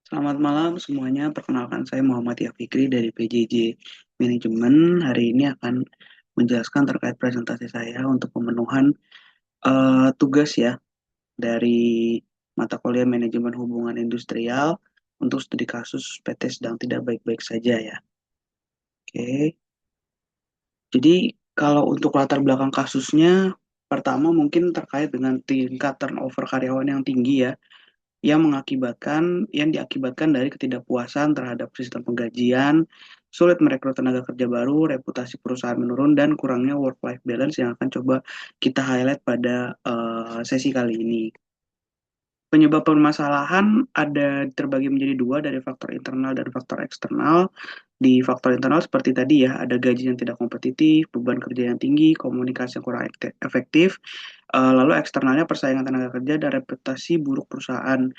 Selamat malam semuanya. Perkenalkan saya Muhammad Ya Fikri dari PJJ Manajemen. Hari ini akan menjelaskan terkait presentasi saya untuk pemenuhan tugas ya dari mata kuliah Manajemen Hubungan Industrial untuk studi kasus PT sedang tidak baik-baik saja ya. Oke. Jadi kalau untuk latar belakang kasusnya, pertama mungkin terkait dengan tingkat turnover karyawan yang tinggi ya yang diakibatkan dari ketidakpuasan terhadap sistem penggajian, sulit merekrut tenaga kerja baru, reputasi perusahaan menurun, dan kurangnya work-life balance yang akan coba kita highlight pada sesi kali ini. Penyebab permasalahan ada terbagi menjadi dua dari faktor internal dan faktor eksternal. Di faktor internal seperti tadi ya, ada gaji yang tidak kompetitif, beban kerja yang tinggi, komunikasi yang kurang efektif. Lalu eksternalnya persaingan tenaga kerja dan reputasi buruk perusahaan.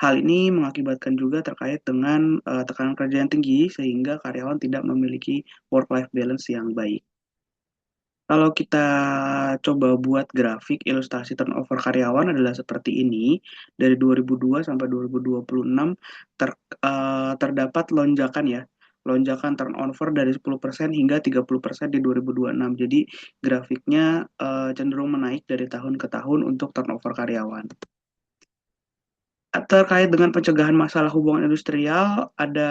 Hal ini mengakibatkan juga terkait dengan tekanan kerja yang tinggi sehingga karyawan tidak memiliki work-life balance yang baik. Kalau kita coba buat grafik ilustrasi turnover karyawan adalah seperti ini. Dari 2002 sampai 2026 terdapat lonjakan ya. Lonjakan turnover dari 10% hingga 30% di 2026. Jadi grafiknya cenderung menaik dari tahun ke tahun untuk turnover karyawan. Terkait dengan pencegahan masalah hubungan industrial, ada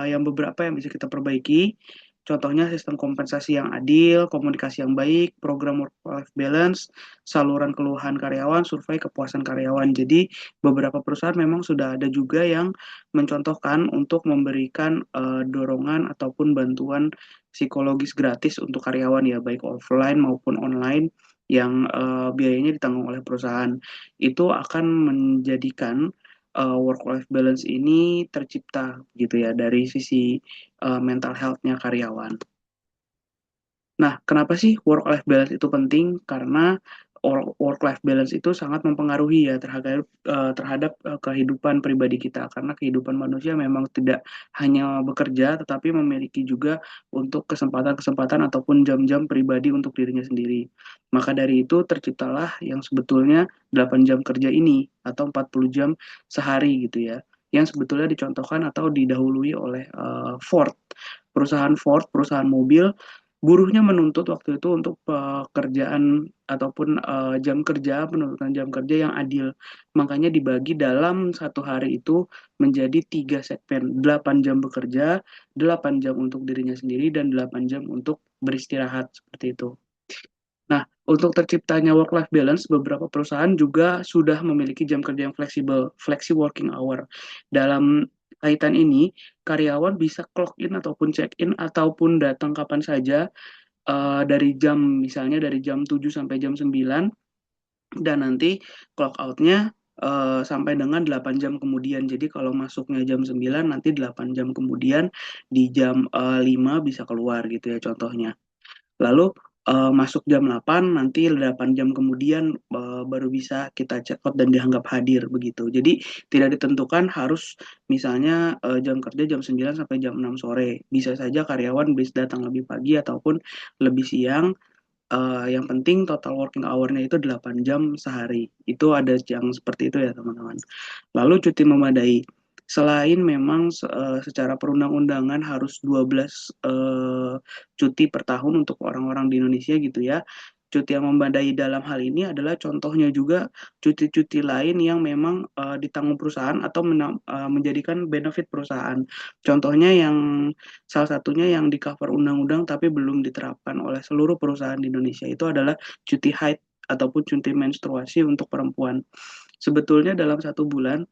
yang beberapa yang bisa kita perbaiki. Contohnya sistem kompensasi yang adil, komunikasi yang baik, program work-life balance, saluran keluhan karyawan, survei kepuasan karyawan. Jadi beberapa perusahaan memang sudah ada juga yang mencontohkan untuk memberikan dorongan ataupun bantuan psikologis gratis untuk karyawan ya, baik offline maupun online yang biayanya ditanggung oleh perusahaan. Itu akan menjadikan work-life balance ini tercipta gitu ya dari sisi mental health-nya karyawan. Nah, kenapa sih work-life balance itu penting? Karena work-life balance itu sangat mempengaruhi ya terhadap kehidupan pribadi kita. Karena kehidupan manusia memang tidak hanya bekerja, tetapi memiliki juga untuk kesempatan-kesempatan ataupun jam-jam pribadi untuk dirinya sendiri. Maka dari itu terciptalah yang sebetulnya 8 jam kerja ini atau 40 jam sehari gitu ya. Yang sebetulnya dicontohkan atau didahului oleh Ford. Perusahaan Ford, perusahaan mobil, buruhnya menuntut waktu itu untuk pekerjaan ataupun jam kerja, penuntutan jam kerja yang adil. Makanya dibagi dalam satu hari itu menjadi tiga segmen, 8 jam bekerja, 8 jam untuk dirinya sendiri, dan 8 jam untuk beristirahat, seperti itu. Nah, untuk terciptanya work-life balance, beberapa perusahaan juga sudah memiliki jam kerja yang fleksibel, flexi working hour. Dalam kaitan ini, karyawan bisa clock in ataupun check in ataupun datang kapan saja dari jam misalnya dari jam 7 sampai jam 9 dan nanti clock out-nya sampai dengan 8 jam kemudian. Jadi kalau masuknya jam 9 nanti 8 jam kemudian di jam 5 bisa keluar gitu ya contohnya. Lalu masuk jam 8 nanti 8 jam kemudian baru bisa kita check out dan dianggap hadir begitu. Jadi tidak ditentukan harus misalnya jam kerja jam 9 sampai jam 6 sore. Bisa saja karyawan bisa datang lebih pagi ataupun lebih siang. Yang penting total working hour-nya itu 8 jam sehari. Itu ada yang seperti itu ya teman-teman. Lalu cuti memadai. Selain memang secara perundang-undangan harus 12 cuti per tahun untuk orang-orang di Indonesia gitu ya. Cuti yang memadai dalam hal ini adalah contohnya juga cuti-cuti lain yang memang ditanggung perusahaan atau menjadikan benefit perusahaan. Contohnya yang salah satunya yang di cover undang-undang tapi belum diterapkan oleh seluruh perusahaan di Indonesia itu adalah cuti haid ataupun cuti menstruasi untuk perempuan. Sebetulnya dalam satu bulan,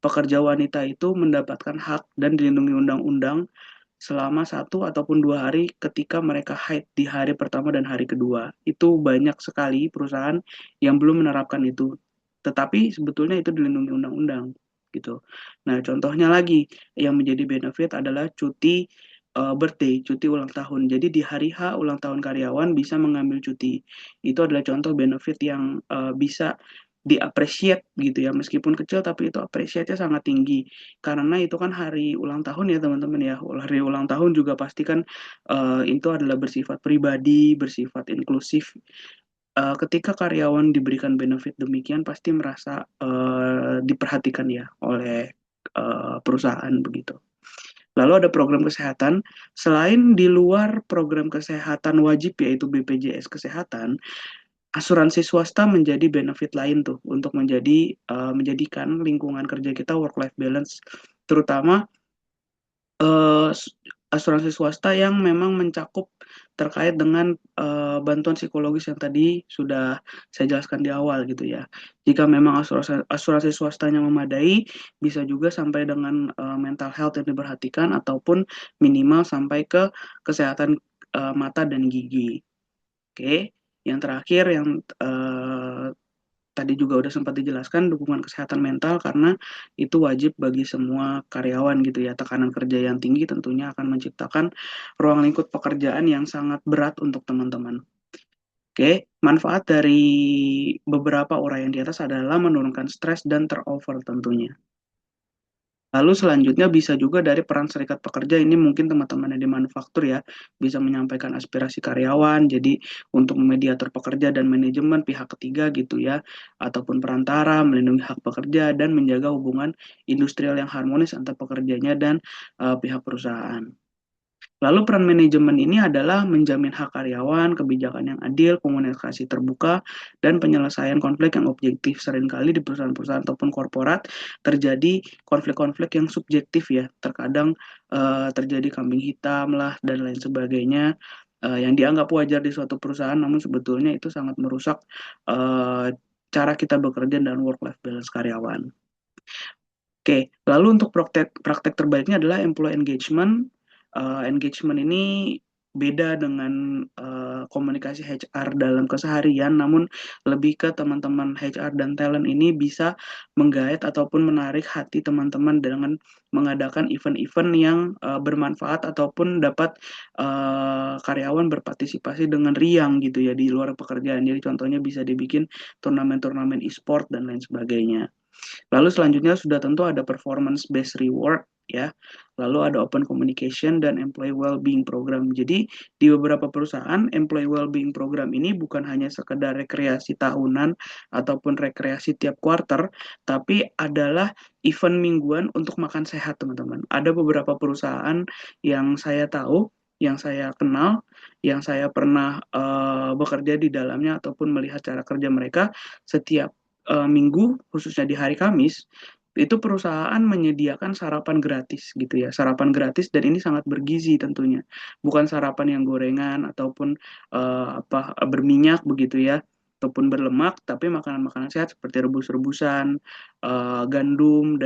pekerja wanita itu mendapatkan hak dan dilindungi undang-undang selama 1 ataupun 2 hari ketika mereka haid di hari pertama dan hari kedua. Itu banyak sekali perusahaan yang belum menerapkan itu. Tetapi sebetulnya itu dilindungi undang-undang gitu. Nah, contohnya lagi yang menjadi benefit adalah cuti birthday, cuti ulang tahun. Jadi di hari H ulang tahun karyawan bisa mengambil cuti. Itu adalah contoh benefit yang bisa diapresiat gitu ya, meskipun kecil tapi itu apresiatnya sangat tinggi karena itu kan hari ulang tahun ya teman-teman ya. Hari ulang tahun juga pasti kan itu adalah bersifat pribadi, bersifat inklusif. Ketika karyawan diberikan benefit demikian pasti merasa diperhatikan ya oleh perusahaan begitu. Lalu ada program kesehatan, selain di luar program kesehatan wajib yaitu BPJS Kesehatan, asuransi swasta menjadi benefit lain tuh untuk menjadikan lingkungan kerja kita work life balance, terutama eh, asuransi swasta yang memang mencakup terkait dengan bantuan psikologis yang tadi sudah saya jelaskan di awal gitu ya. Jika memang asuransi swastanya memadai, bisa juga sampai dengan mental health yang diperhatikan ataupun minimal sampai ke kesehatan mata dan gigi. Oke, yang terakhir yang tadi juga udah sempat dijelaskan dukungan kesehatan mental karena itu wajib bagi semua karyawan gitu ya. Tekanan kerja yang tinggi tentunya akan menciptakan ruang lingkup pekerjaan yang sangat berat untuk teman-teman. Oke, manfaat dari beberapa uraian di atas adalah menurunkan stres dan terover tentunya. Lalu selanjutnya bisa juga dari peran serikat pekerja, ini mungkin teman-teman yang di manufaktur ya, bisa menyampaikan aspirasi karyawan, jadi untuk mediator pekerja dan manajemen pihak ketiga gitu ya, ataupun perantara, melindungi hak pekerja dan menjaga hubungan industrial yang harmonis antar pekerjanya dan pihak perusahaan. Lalu peran manajemen ini adalah menjamin hak karyawan, kebijakan yang adil, komunikasi terbuka, dan penyelesaian konflik yang objektif. Seringkali di perusahaan-perusahaan ataupun korporat terjadi konflik-konflik yang subjektif ya. Terkadang terjadi kambing hitam lah dan lain sebagainya yang dianggap wajar di suatu perusahaan, namun sebetulnya itu sangat merusak cara kita bekerja dan work-life balance karyawan. Oke, lalu untuk praktek praktek terbaiknya adalah employee engagement. Engagement ini beda dengan komunikasi HR dalam keseharian, namun lebih ke teman-teman HR dan talent ini bisa menggait ataupun menarik hati teman-teman dengan mengadakan event-event yang bermanfaat ataupun dapat karyawan berpartisipasi dengan riang gitu ya di luar pekerjaan. Jadi contohnya bisa dibikin turnamen-turnamen e-sport dan lain sebagainya. Lalu selanjutnya sudah tentu ada performance based reward ya. Lalu ada open communication dan employee well-being program. Jadi di beberapa perusahaan employee well-being program ini bukan hanya sekedar rekreasi tahunan ataupun rekreasi tiap quarter, tapi adalah event mingguan untuk makan sehat, teman-teman. Ada beberapa perusahaan yang saya tahu, yang saya kenal, yang saya pernah bekerja di dalamnya ataupun melihat cara kerja mereka setiap minggu, khususnya di hari Kamis, itu perusahaan menyediakan sarapan gratis gitu ya, sarapan gratis dan ini sangat bergizi tentunya, bukan sarapan yang gorengan ataupun berminyak begitu ya, ataupun berlemak, tapi makanan-makanan sehat seperti rebus-rebusan, gandum,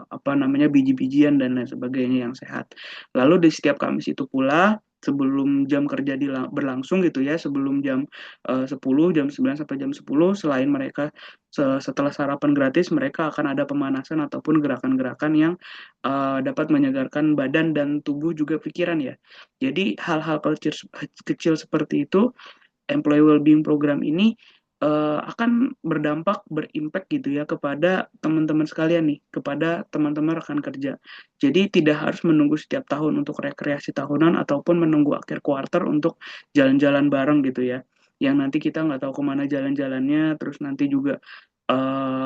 apa namanya biji-bijian dan lain sebagainya yang sehat. Lalu di setiap Kamis itu pula sebelum jam kerja berlangsung gitu ya, sebelum jam 10, jam 9 sampai jam 10, selain mereka setelah sarapan gratis, mereka akan ada pemanasan ataupun gerakan-gerakan yang dapat menyegarkan badan dan tubuh juga pikiran ya. Jadi hal-hal kecil, kecil seperti itu, employee well-being program ini akan berdampak, berimpact gitu ya kepada teman-teman sekalian nih, kepada teman-teman rekan kerja. Jadi tidak harus menunggu setiap tahun untuk rekreasi tahunan ataupun menunggu akhir kuarter untuk jalan-jalan bareng gitu ya. Yang nanti kita nggak tahu kemana jalan-jalannya, terus nanti juga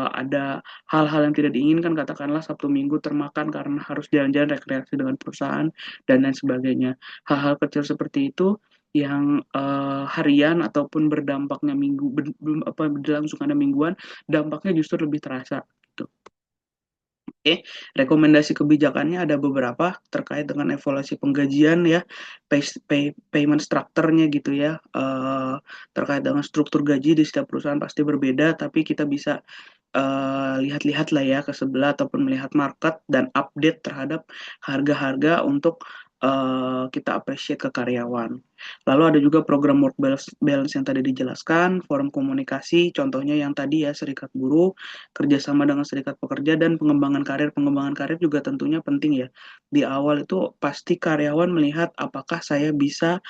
ada hal-hal yang tidak diinginkan, katakanlah Sabtu Minggu termakan karena harus jalan-jalan rekreasi dengan perusahaan dan lain sebagainya. Hal-hal kecil seperti itu yang harian ataupun berdampaknya minggu berlangsungannya mingguan, dampaknya justru lebih terasa gitu. Oke, rekomendasi kebijakannya ada beberapa terkait dengan evaluasi penggajian ya, payment structure-nya gitu ya, terkait dengan struktur gaji di setiap perusahaan pasti berbeda, tapi kita bisa lihat-lihat lah ya ke sebelah ataupun melihat market dan update terhadap harga-harga untuk kita appreciate ke karyawan. Lalu ada juga program work balance yang tadi dijelaskan, forum komunikasi, contohnya yang tadi ya serikat buruh, kerjasama dengan serikat pekerja dan pengembangan karir. Pengembangan karir juga tentunya penting ya. Di awal itu pasti karyawan melihat apakah saya bisa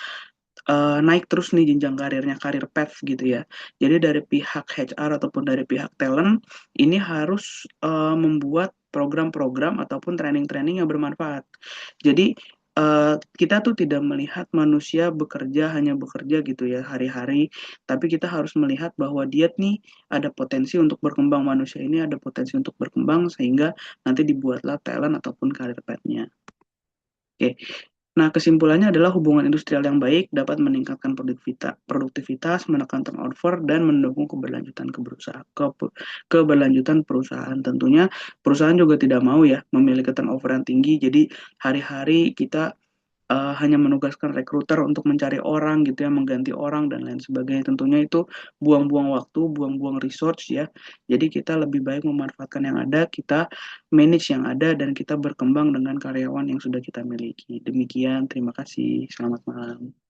naik terus nih jenjang karirnya, karir path gitu ya. Jadi dari pihak HR ataupun dari pihak talent ini harus membuat program-program ataupun training-training yang bermanfaat. Jadi kita tuh tidak melihat manusia bekerja hanya bekerja gitu ya hari-hari, tapi kita harus melihat bahwa dia nih ada potensi untuk berkembang, manusia ini ada potensi untuk berkembang sehingga nanti dibuatlah talent ataupun career path-nya. Oke. Nah, kesimpulannya adalah hubungan industrial yang baik dapat meningkatkan produktivitas, menekan turnover, dan mendukung keberlanjutan keberlanjutan perusahaan. Tentunya perusahaan juga tidak mau ya memiliki turnover yang tinggi. Jadi hari-hari kita hanya menugaskan rekruter untuk mencari orang gitu ya, mengganti orang dan lain sebagainya. Tentunya itu buang-buang waktu, buang-buang resource ya. Jadi kita lebih baik memanfaatkan yang ada, kita manage yang ada, dan kita berkembang dengan karyawan yang sudah kita miliki. Demikian, terima kasih. Selamat malam.